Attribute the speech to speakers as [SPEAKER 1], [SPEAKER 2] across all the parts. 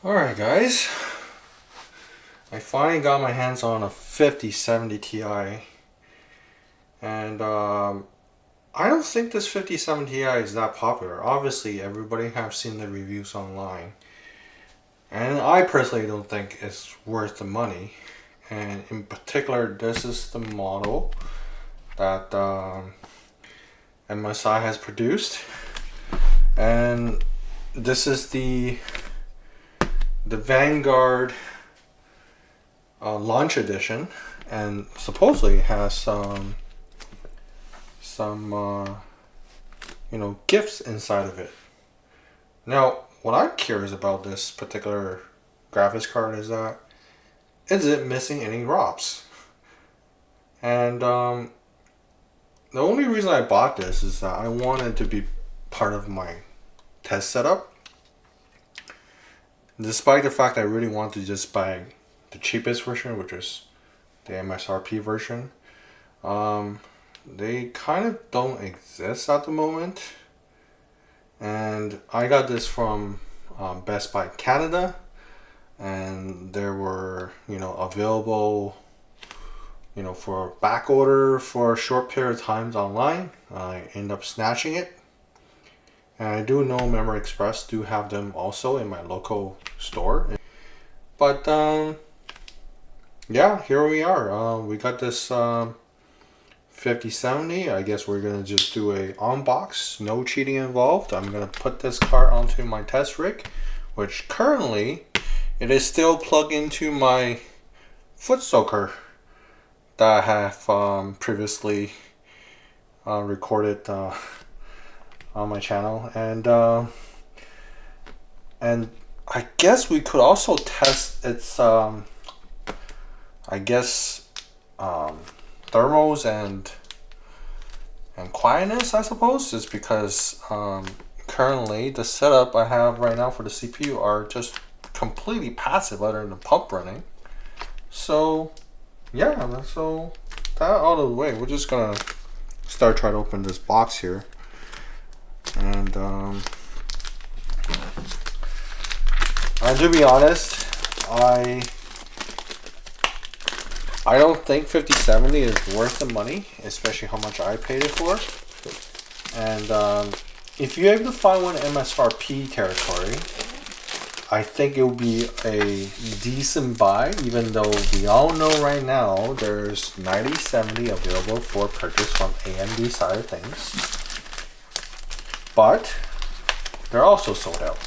[SPEAKER 1] Alright guys, I finally got my hands on a 5070 Ti, and I don't think this 5070 Ti is that popular. Obviously everybody have seen the reviews online, and I personally don't think it's worth the money. And in particular, this is the model that MSI has produced, and this is the Vanguard launch edition, and supposedly has some gifts inside of it. Now, what I'm curious about this particular graphics card is it missing any ROPs? And the only reason I bought this is that I wanted to be part of my test setup. Despite the fact I really want to just buy the cheapest version, which is the MSRP version, they kind of don't exist at the moment. And I got this from Best Buy Canada, and there were available for back order for a short period of times online. I end up snatching it. And I do know Memory Express do have them also in my local store. But yeah, here we are. We got this 5070. I guess we're gonna just do a unbox. No cheating involved. I'm gonna put this card onto my test rig, which currently it is still plugged into my foot soaker that I have previously recorded on my channel, and I guess we could also test its thermals and quietness, I suppose, just because currently the setup I have right now for the CPU are just completely passive other than the pump running. So yeah, so that out of the way, we're just gonna start trying to open this box here. And to be honest, I don't think 5070 is worth the money, especially how much I paid it for. And if you're able to find one MSRP territory, I think it will be a decent buy, even though we all know right now there's 9070 available for purchase from AMD side of things. But they're also sold out.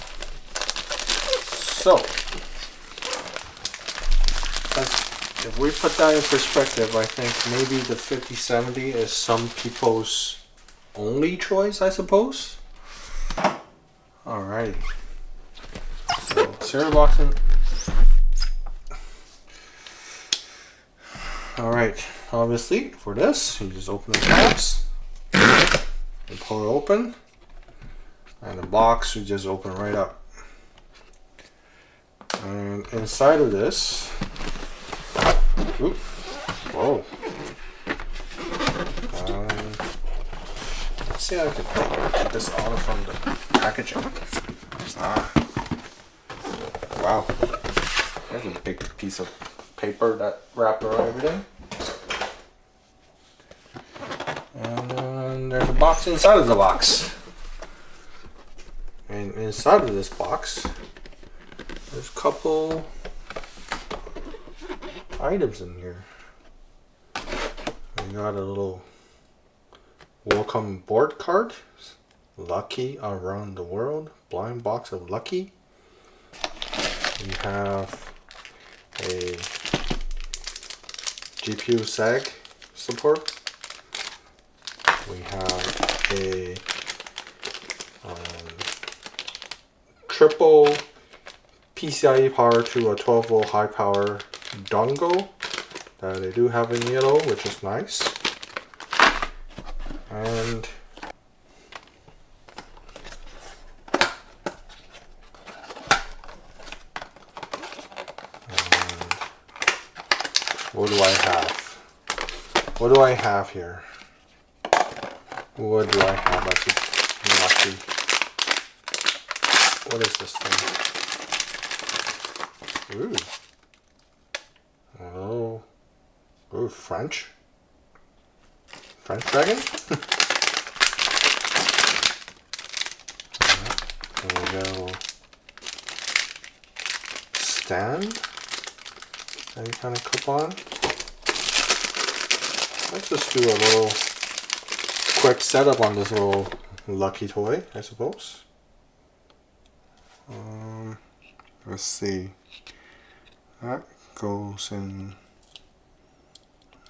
[SPEAKER 1] So, if we put that in perspective, I think maybe the 5070 is some people's only choice, I suppose. Alrighty. So, cereal boxing. Alright, obviously, for this, you just open the box and pull it open. And the box we just open right up. And inside of this, oops, whoa. Let's see how I can take this out from the packaging. Wow. There's a big piece of paper that wrapped around everything. And then there's a box inside of the box. And inside of this box, there's a couple items in here. We got a little welcome board card, Lucky Around the World, blind box of Lucky. We have a GPU sag support. We have a triple PCIe power to a 12 volt high power dongle that they do have in yellow, which is nice. And what do I have? What do I have here? What do I have? Let's see. What is this thing? Ooh. Oh. Ooh, French. French dragon? There we go. Stand. Any kind of clip on. Let's just do a little quick setup on this little lucky toy, I suppose. Let's see. That goes in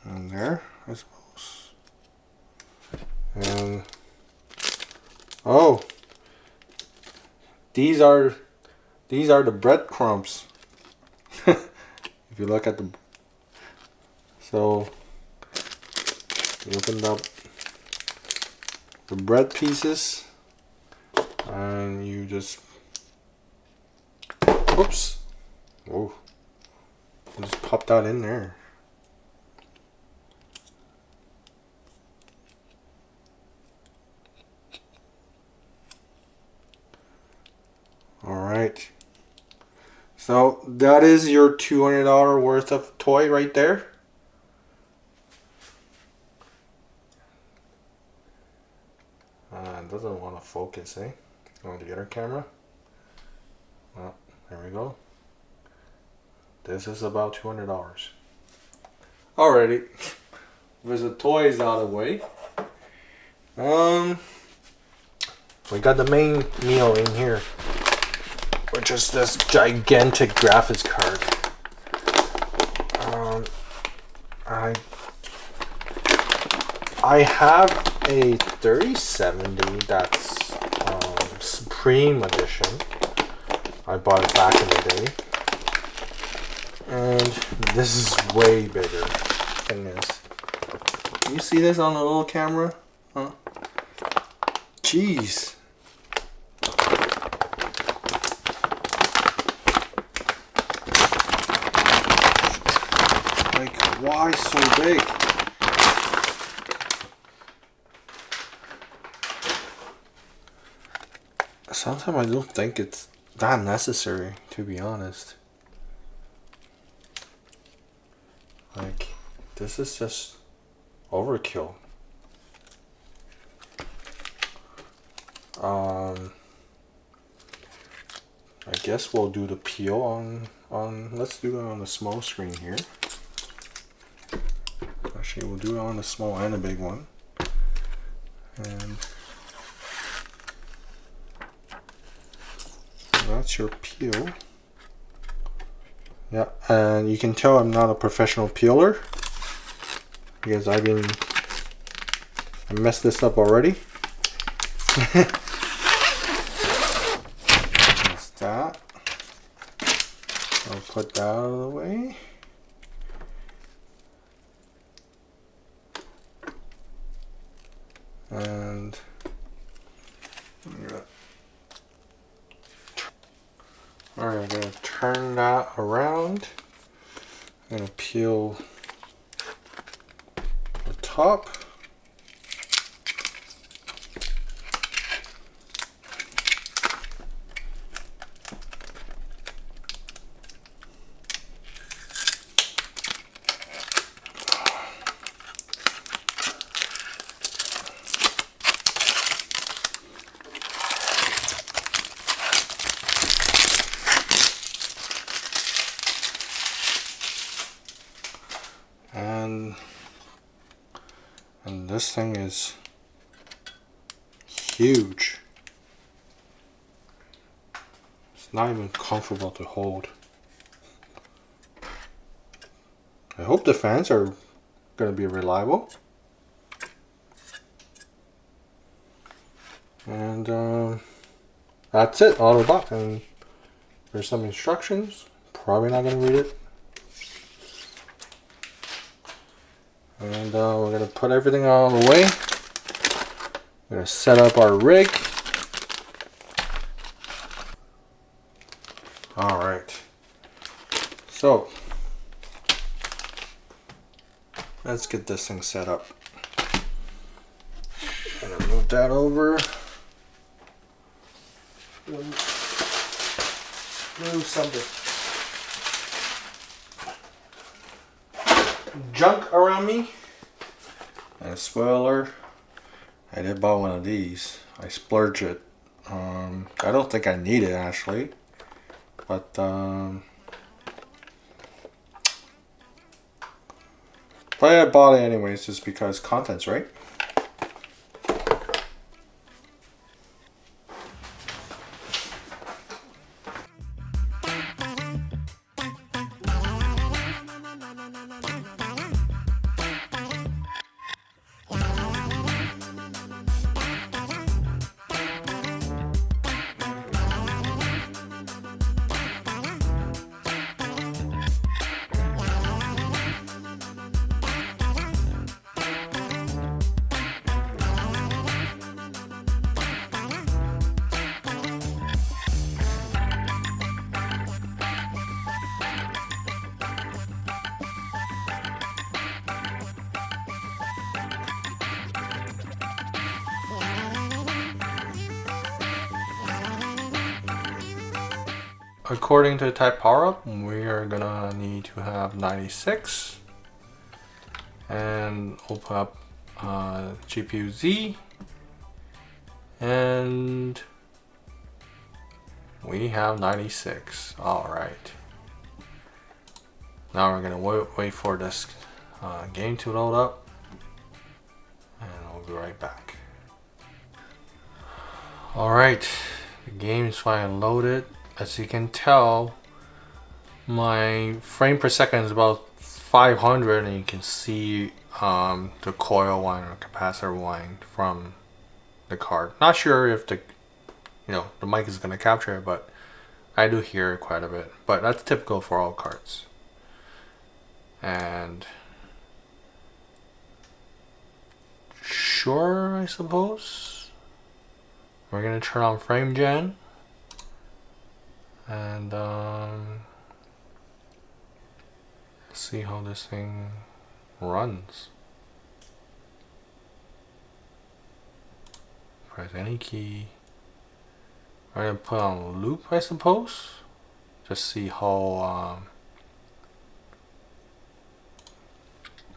[SPEAKER 1] there, I suppose. And oh, these are the breadcrumbs. If you look at the, so you opened up the bread pieces and you just, oops, whoa, just pop that in there. All right. So that is your $200 worth of toy right there. It doesn't want to focus, eh? On the other camera. Well, there we go. This is about $200. Alrighty. With the toys out of the way. We got the main meal in here, which is this gigantic graphics card. I have a 3070 that's Supreme Edition. I bought it back in the day. And this is way bigger than this. You see this on the little camera? Huh? Jeez. Like, why so big? Sometimes I don't think it's that necessary, to be honest. Like, this is just overkill. I guess we'll do the peel on let's do it on the small screen here. Actually, we'll do it on the small and the big one. And that's your peel. Yeah, and you can tell I'm not a professional peeler because I messed this up already. That's that. I'll put that out of the way. And alright, I'm gonna turn that around. I'm gonna peel the top. And this thing is huge. It's not even comfortable to hold. I hope the fans are going to be reliable. And that's it, out of the box. And there's some instructions. Probably not going to read it. And we're going to put everything out of the way. We're going to set up our rig. Alright. So, let's get this thing set up. I'm going to move that over. Move something. junk around me. And spoiler, I did buy one of these. I splurged it. I don't think I need it actually, but I bought it anyways just because contents, right? According to the type power up, we are gonna need to have 96 and open up GPU Z, and we have 96. All right. Now we're gonna wait for this game to load up, and I'll be right back. All right, the game is finally loaded. As you can tell, my frame per second is about 500, and you can see the coil wind or capacitor wind from the card. Not sure if the mic is gonna capture it, but I do hear it quite a bit. But that's typical for all cards. And sure, I suppose we're gonna turn on frame gen. And see how this thing runs. Press any key. I'm gonna put on loop, I suppose. Just see how.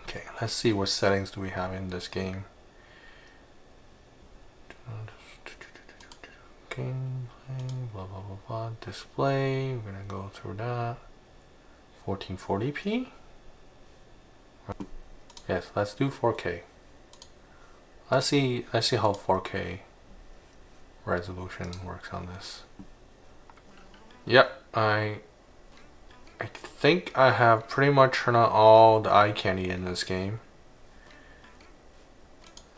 [SPEAKER 1] Okay, let's see what settings do we have in this game. Gameplay, blah blah blah blah. Display. We're gonna go through that. 1440p. Yes, let's do 4K. Let's see how 4K resolution works on this. Yep, I think I have pretty much turned on all the eye candy in this game.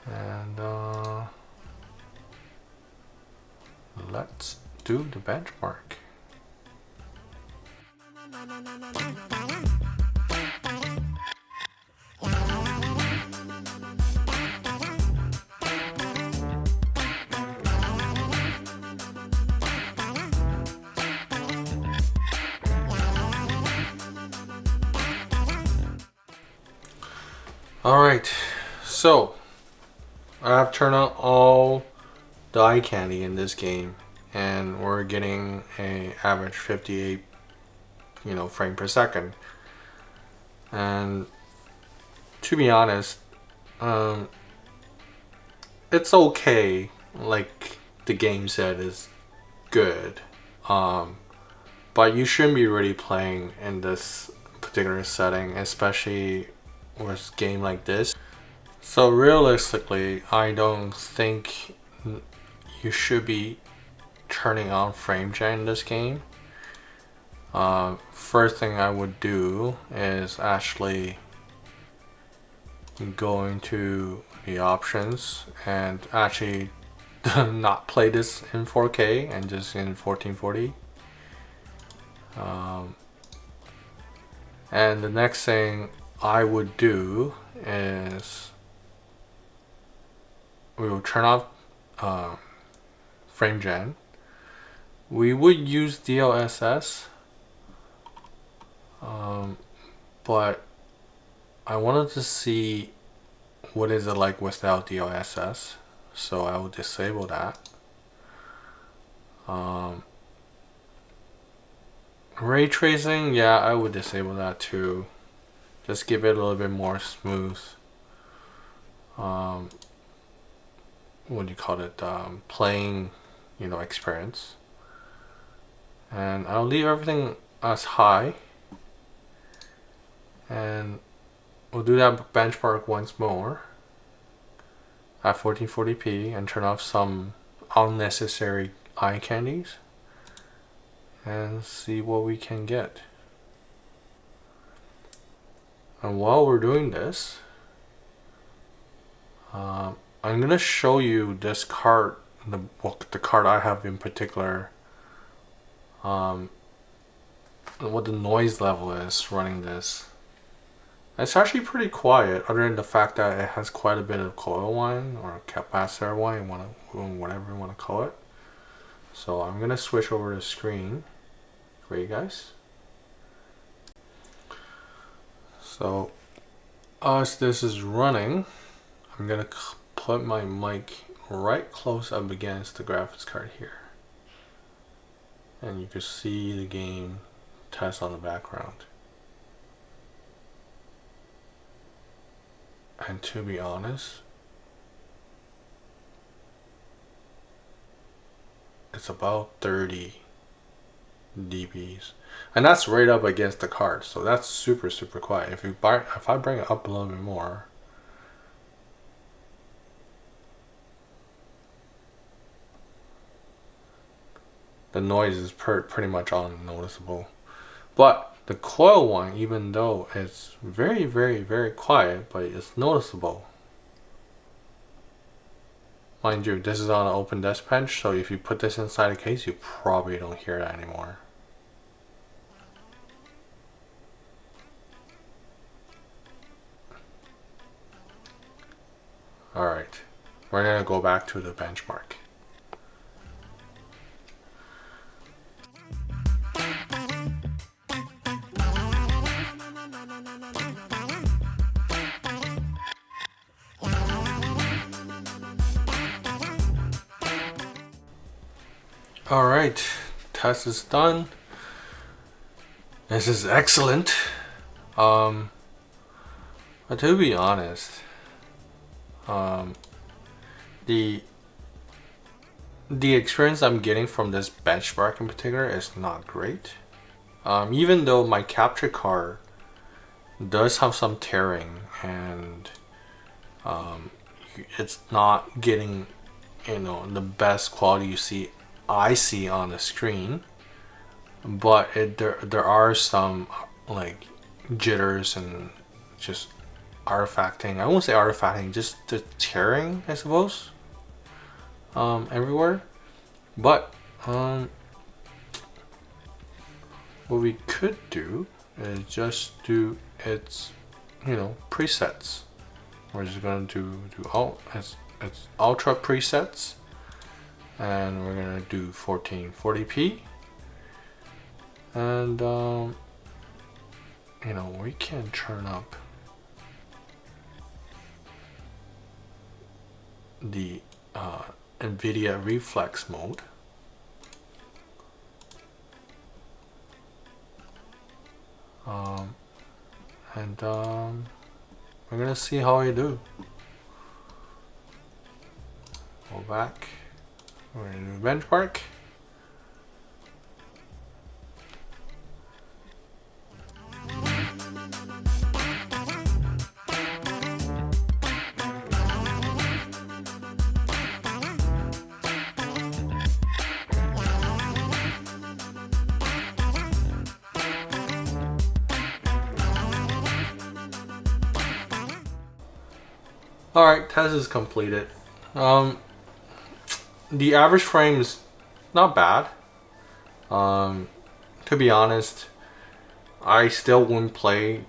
[SPEAKER 1] And let's do the benchmark. Alright, so I have turned on all the eye candy in this game, and we're getting a average 58 frame per second. And to be honest, it's okay. Like the game said, is good, but you shouldn't be really playing in this particular setting, especially with a game like this. So realistically, I don't think you should be turning on frame gen in this game. First thing I would do is actually go into the options and actually not play this in 4K and just in 1440. And the next thing I would do is we will turn off frame gen. We would use DLSS, but I wanted to see what is it like without DLSS, so I will disable that. Ray tracing, yeah, I would disable that too. just give it a little bit more smooth, what do you call it, playing, experience. And I'll leave everything as high, and we'll do that benchmark once more at 1440p and turn off some unnecessary eye candies and see what we can get. And while we're doing this, I'm gonna show you this card, the card I have in particular, what the noise level is running this. It's actually pretty quiet, other than the fact that it has quite a bit of coil whine or capacitor whine, whatever you want to call it. So I'm gonna switch over the screen for you guys. So as this is running, I'm gonna put my mic right close up against the graphics card here, and you can see the game test on the background. And to be honest, it's about 30 dBs, and that's right up against the card, so that's super quiet. If I bring it up a little bit more, the noise is pretty much unnoticeable. But the coil one, even though it's very quiet, but it's noticeable. Mind you, this is on an open desk bench, so if you put this inside a case, you probably don't hear that anymore. Alright, we're gonna go back to the benchmark. Alright, test is done. This is excellent. But to be honest, the experience I'm getting from this benchmark in particular is not great. Even though my capture card does have some tearing, and it's not getting, the best quality I see on the screen, but there are some like jitters and just artifacting. I won't say artifacting, just the tearing, I suppose, everywhere. But what we could do is just do its presets. We're just gonna do it's ultra presets, and we're gonna do 1440p, and we can turn up the NVIDIA reflex mode, and we're gonna see how I do. Go back. We're gonna do benchmark. Alright, test is completed. The average frame is not bad. To be honest, I still wouldn't play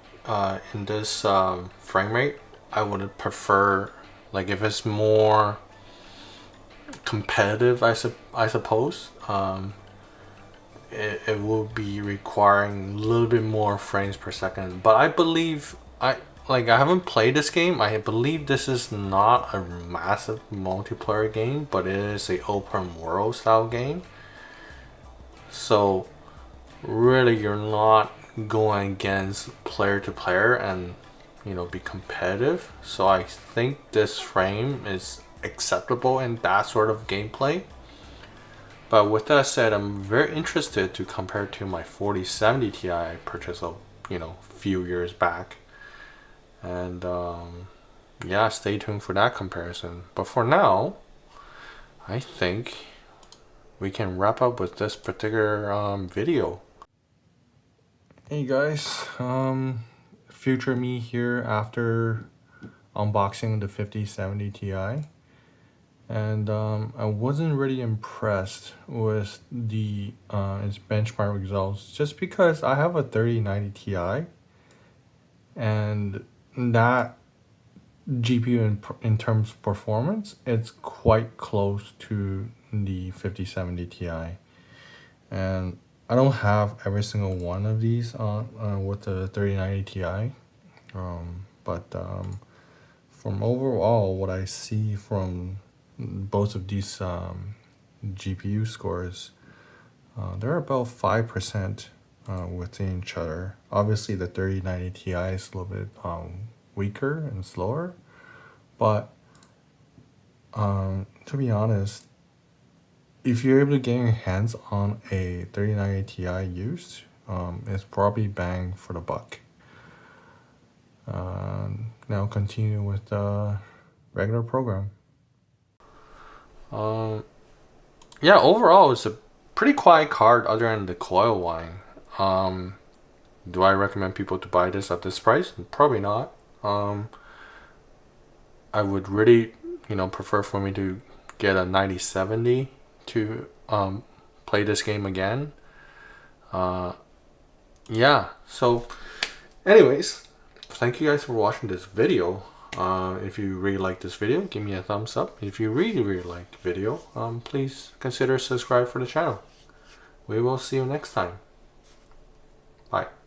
[SPEAKER 1] in this frame rate. I would prefer, like, if it's more competitive, I suppose, it will be requiring a little bit more frames per second. But I believe I haven't played this game. I believe this is not a massive multiplayer game, but it is a open world style game. So really you're not going against player to player and be competitive. So I think this frame is acceptable in that sort of gameplay. But with that said, I'm very interested to compare to my 4070 Ti I purchased a few years back. And yeah, stay tuned for that comparison. But for now, I think we can wrap up with this particular video. Hey guys, future me here after unboxing the 5070 Ti. And I wasn't really impressed with its benchmark results, just because I have a 3090 Ti, and that GPU in terms of performance, it's quite close to the 5070 Ti. And I don't have every single one of these on with the 3090 Ti, but from overall what I see from both of these GPU scores, they're about 5% within each other. Obviously, the 3090 Ti is a little bit weaker and slower, but to be honest, if you're able to get your hands on a 3090 Ti used, it's probably bang for the buck. Now continue with the regular program. Yeah, overall it's a pretty quiet card other than the coil whine. Do I recommend people to buy this at this price? Probably not. I would really prefer for me to get a 9070 to play this game again. Yeah, so anyways, thank you guys for watching this video. If you really like this video, give me a thumbs up. If you really like the video, please consider subscribe for the channel. We will see you next time. Bye.